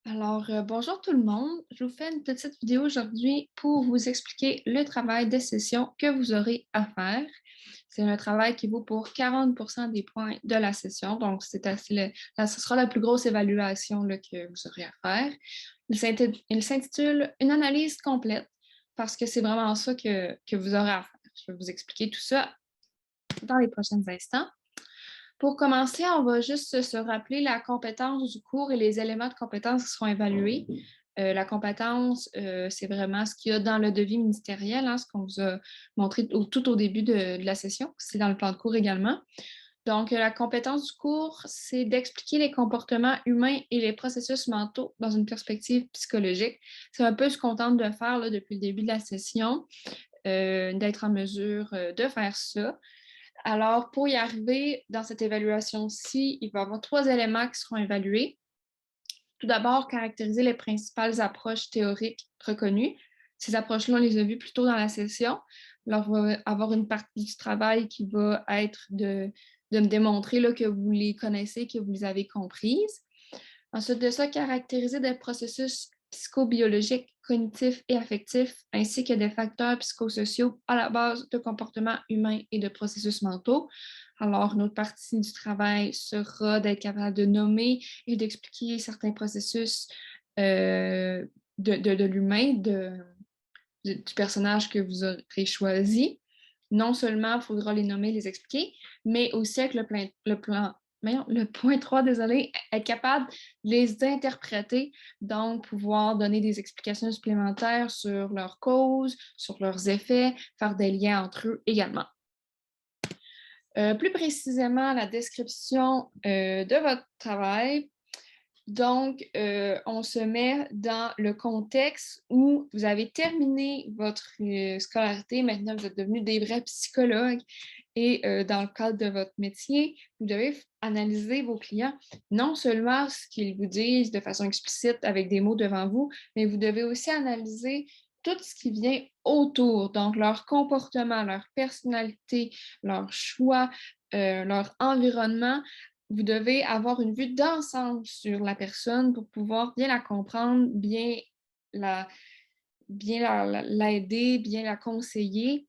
Bonjour tout le monde. Je vous fais une petite vidéo aujourd'hui pour vous expliquer le travail de session que vous aurez à faire. C'est un travail qui vaut pour 40% des points de la session, donc ce sera la plus grosse évaluation là, que vous aurez à faire. Il s'intitule Une analyse complète parce que c'est vraiment ça que vous aurez à faire. Je vais vous expliquer tout ça dans les prochains instants. Pour commencer, on va juste se rappeler la compétence du cours et les éléments de compétence qui seront évalués. La compétence, c'est vraiment ce qu'il y a dans le devis ministériel, hein, ce qu'on vous a montré tout au début de la session. C'est dans le plan de cours également. Donc, la compétence du cours, c'est d'expliquer les comportements humains et les processus mentaux dans une perspective psychologique. C'est un peu ce qu'on tente de faire là, depuis le début de la session, d'être en mesure de faire ça. Alors, pour y arriver dans cette évaluation-ci, il va y avoir 3 éléments qui seront évalués. Tout d'abord, caractériser les principales approches théoriques reconnues. Ces approches-là, on les a vues plus tôt dans la session. Alors, on va avoir une partie du travail qui va être de me démontrer là, que vous les connaissez, que vous les avez comprises. Ensuite de ça, caractériser des processus psychobiologiques, cognitifs et affectifs, ainsi que des facteurs psychosociaux à la base de comportements humains et de processus mentaux. Alors, une autre partie du travail sera d'être capable de nommer et d'expliquer certains processus de l'humain, du personnage que vous aurez choisi. Non seulement il faudra les nommer, les expliquer, mais aussi avec le point 3, désolé, être capable de les interpréter, donc pouvoir donner des explications supplémentaires sur leurs causes, sur leurs effets, faire des liens entre eux également. Plus précisément, la description de votre travail. Donc, on se met dans le contexte où vous avez terminé votre scolarité. Maintenant, vous êtes devenus des vrais psychologues et dans le cadre de votre métier, vous devez analyser vos clients, non seulement ce qu'ils vous disent de façon explicite avec des mots devant vous, mais vous devez aussi analyser tout ce qui vient autour, donc leur comportement, leur personnalité, leur choix, leur environnement. Vous devez avoir une vue d'ensemble sur la personne pour pouvoir bien la comprendre, l'aider, bien la conseiller.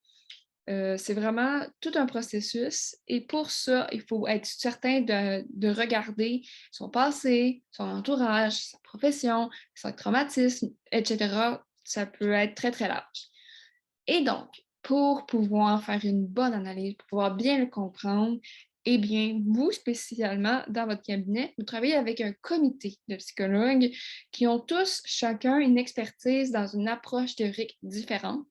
C'est vraiment tout un processus et pour ça, il faut être certain de regarder son passé, son entourage, sa profession, son traumatisme, etc. Ça peut être très, très large. Et donc, pour pouvoir faire une bonne analyse, pour pouvoir bien le comprendre, eh bien, vous, spécialement, dans votre cabinet, vous travaillez avec un comité de psychologues qui ont tous chacun une expertise dans une approche théorique différente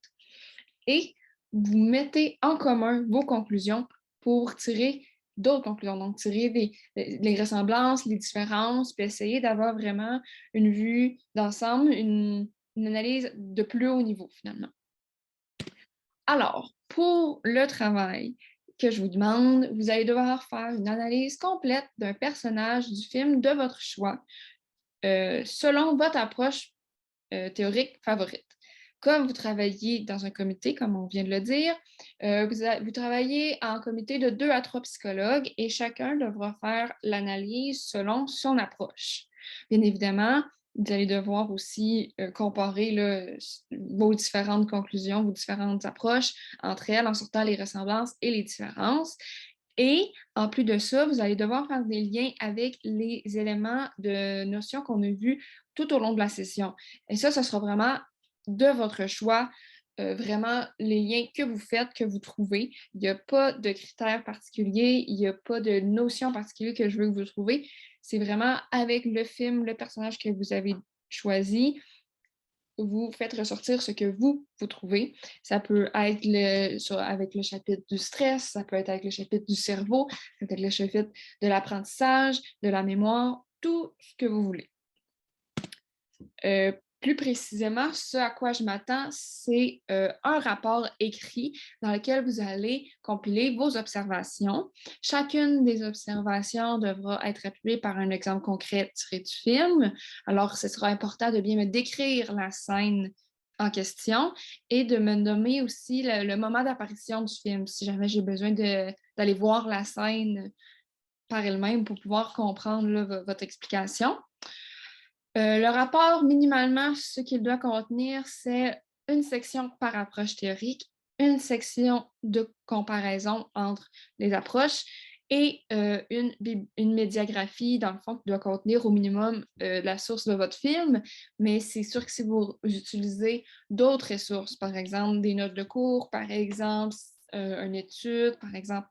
et vous mettez en commun vos conclusions pour tirer d'autres conclusions. Donc, tirer les ressemblances, les différences, puis essayer d'avoir vraiment une vue d'ensemble, une analyse de plus haut niveau, finalement. Alors, pour le travail que je vous demande, vous allez devoir faire une analyse complète d'un personnage du film de votre choix, selon votre approche théorique favorite. Comme vous travaillez dans un comité, comme on vient de le dire, vous travaillez en comité de 2 à 3 psychologues et chacun devra faire l'analyse selon son approche. Bien évidemment, vous allez devoir aussi comparer là, vos différentes conclusions, vos différentes approches entre elles en sortant les ressemblances et les différences. Et en plus de ça, vous allez devoir faire des liens avec les éléments de notions qu'on a vus tout au long de la session. Et ça sera vraiment de votre choix, vraiment les liens que vous faites, que vous trouvez. Il n'y a pas de critères particuliers, il n'y a pas de notion particulière que je veux que vous trouviez. C'est vraiment avec le film, le personnage que vous avez choisi, vous faites ressortir ce que vous trouvez. Ça peut être avec le chapitre du stress, ça peut être avec le chapitre du cerveau, ça peut être avec le chapitre de l'apprentissage, de la mémoire, tout ce que vous voulez. Plus précisément, ce à quoi je m'attends, c'est un rapport écrit dans lequel vous allez compiler vos observations. Chacune des observations devra être appuyée par un exemple concret tiré du film. Alors, ce sera important de bien me décrire la scène en question et de me nommer aussi le moment d'apparition du film, si jamais j'ai besoin d'aller voir la scène par elle-même pour pouvoir comprendre là, votre explication. Le rapport, minimalement, ce qu'il doit contenir, c'est une section par approche théorique, une section de comparaison entre les approches et une médiagraphie, dans le fond, qui doit contenir au minimum la source de votre film. Mais c'est sûr que si vous utilisez d'autres ressources, par exemple des notes de cours, par exemple une étude, par exemple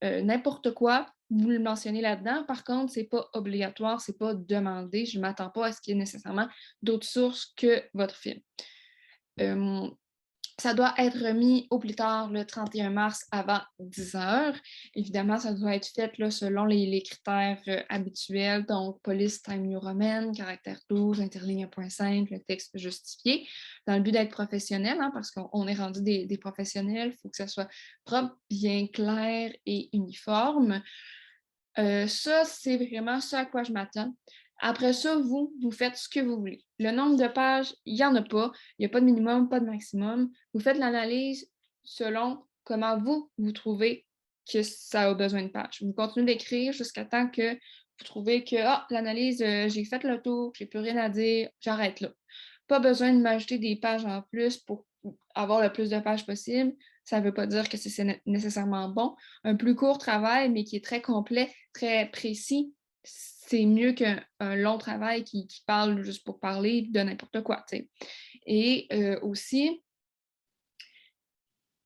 n'importe quoi, vous le mentionnez là-dedans. Par contre, ce n'est pas obligatoire, ce n'est pas demandé. Je ne m'attends pas à ce qu'il y ait nécessairement d'autres sources que votre film. Ça doit être remis au plus tard le 31 mars avant 10 heures. Évidemment, ça doit être fait là, selon les critères habituels, donc police time New Roman, caractère 12, interligne 1.5, le texte justifié, dans le but d'être professionnel, hein, parce qu'on est rendu des professionnels, il faut que ça soit propre, bien clair et uniforme. Ça, c'est vraiment ce à quoi je m'attends. Après ça, vous faites ce que vous voulez. Le nombre de pages, il n'y en a pas. Il n'y a pas de minimum, pas de maximum. Vous faites l'analyse selon comment vous trouvez que ça a besoin de pages. Vous continuez d'écrire jusqu'à temps que vous trouvez que l'analyse, j'ai fait le tour, j'ai plus rien à dire, j'arrête là. Pas besoin de m'ajouter des pages en plus pour avoir le plus de pages possible. Ça ne veut pas dire que c'est nécessairement bon. Un plus court travail, mais qui est très complet, très précis, c'est mieux qu'un long travail qui parle juste pour parler de n'importe quoi. T'sais. Et aussi,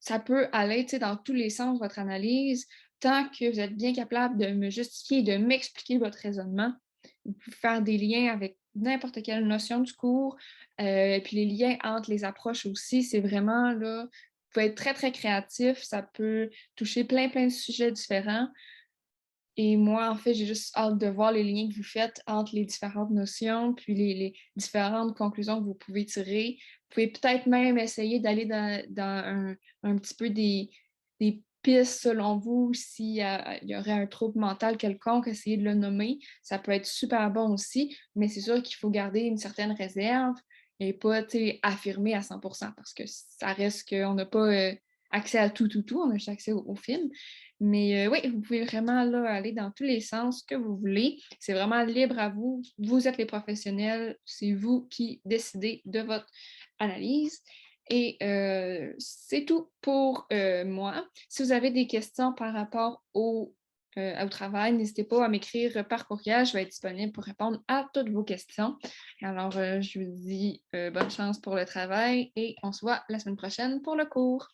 ça peut aller dans tous les sens, votre analyse, tant que vous êtes bien capable de me justifier, de m'expliquer votre raisonnement. Vous pouvez faire des liens avec n'importe quelle notion du cours, puis les liens entre les approches aussi, c'est vraiment là, vous pouvez être très, très créatif, ça peut toucher plein de sujets différents. Et moi, en fait, j'ai juste hâte de voir les liens que vous faites entre les différentes notions, puis les différentes conclusions que vous pouvez tirer. Vous pouvez peut-être même essayer d'aller dans un petit peu des pistes selon vous, s'il y aurait un trouble mental quelconque, essayer de le nommer. Ça peut être super bon aussi, mais c'est sûr qu'il faut garder une certaine réserve et pas affirmer à 100% parce que ça reste qu'on n'a pas accès à tout, on a juste accès au film. Mais oui, vous pouvez vraiment là, aller dans tous les sens que vous voulez. C'est vraiment libre à vous. Vous êtes les professionnels. C'est vous qui décidez de votre analyse. Et c'est tout pour moi. Si vous avez des questions par rapport au travail, n'hésitez pas à m'écrire par courriel. Je vais être disponible pour répondre à toutes vos questions. Alors, je vous dis bonne chance pour le travail et on se voit la semaine prochaine pour le cours.